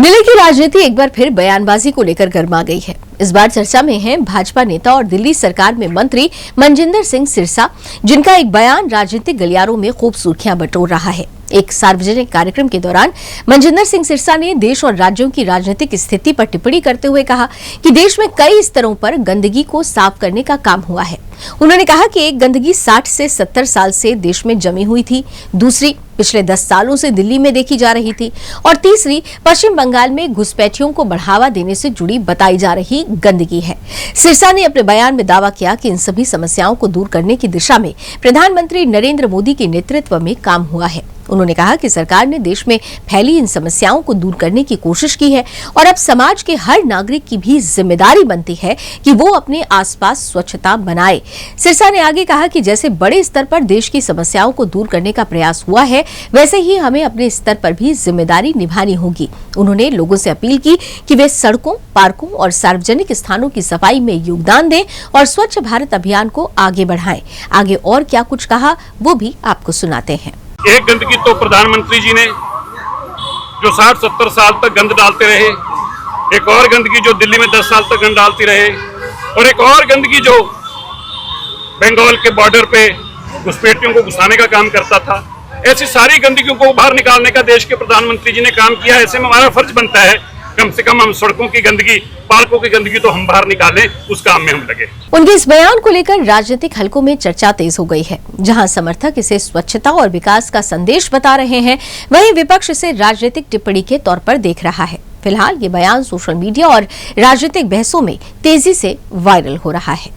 दिल्ली की राजनीति एक बार फिर बयानबाजी को लेकर गर्मा गई है। इस बार चर्चा में हैं भाजपा नेता और दिल्ली सरकार में मंत्री मनजिंदर सिंह सिरसा, जिनका एक बयान राजनीतिक गलियारों में खूब सुर्खियां बटोर रहा है। एक सार्वजनिक कार्यक्रम के दौरान मनजिंदर सिंह सिरसा ने देश और राज्यों की राजनीतिक स्थिति पर टिप्पणी करते हुए कहा कि देश में कई स्तरों पर गंदगी को साफ करने का काम हुआ है। उन्होंने कहा कि एक गंदगी 60 से 70 साल से देश में जमी हुई थी, दूसरी पिछले 10 सालों से दिल्ली में देखी जा रही थी और तीसरी पश्चिम बंगाल में घुसपैठियों को बढ़ावा देने से जुड़ी बताई जा रही गंदगी है। सिरसा ने अपने बयान में दावा किया कि इन सभी समस्याओं को दूर करने की दिशा में प्रधानमंत्री नरेंद्र मोदी के नेतृत्व में काम हुआ है। उन्होंने कहा कि सरकार ने देश में फैली इन समस्याओं को दूर करने की कोशिश की है और अब समाज के हर नागरिक की भी जिम्मेदारी बनती है कि वो अपने आसपास स्वच्छता बनाए। सिरसा ने आगे कहा कि जैसे बड़े स्तर पर देश की समस्याओं को दूर करने का प्रयास हुआ है, वैसे ही हमें अपने स्तर पर भी जिम्मेदारी निभानी होगी। उन्होंने लोगों से अपील की कि वे सड़कों, पार्कों और सार्वजनिक स्थानों की सफाई में योगदान दें और स्वच्छ भारत अभियान को आगे बढ़ाएं। आगे और क्या कुछ कहा वो भी आपको सुनाते हैं। एक गंदगी तो प्रधानमंत्री जी ने जो 60-70 साल तक गंद डालते रहे, एक और गंदगी जो दिल्ली में 10 साल तक गंद डालती रहे और एक और गंदगी जो बंगाल के बॉर्डर पे घुसपैठियों को घुसाने का काम करता था। ऐसी सारी गंदगियों को बाहर निकालने का देश के प्रधानमंत्री जी ने काम किया। ऐसे में हमारा फर्ज बनता है कम से कम हम सड़कों की गंदगी, पार्कों की गंदगी तो हम बाहर निकालें, उस काम में हम लगे। उनके इस बयान को लेकर राजनीतिक हलकों में चर्चा तेज हो गई है। जहां समर्थक इसे स्वच्छता और विकास का संदेश बता रहे हैं, वहीं विपक्ष इसे राजनीतिक टिप्पणी के तौर पर देख रहा है। फिलहाल ये बयान सोशल मीडिया और राजनीतिक बहसों में तेजी से वायरल हो रहा है।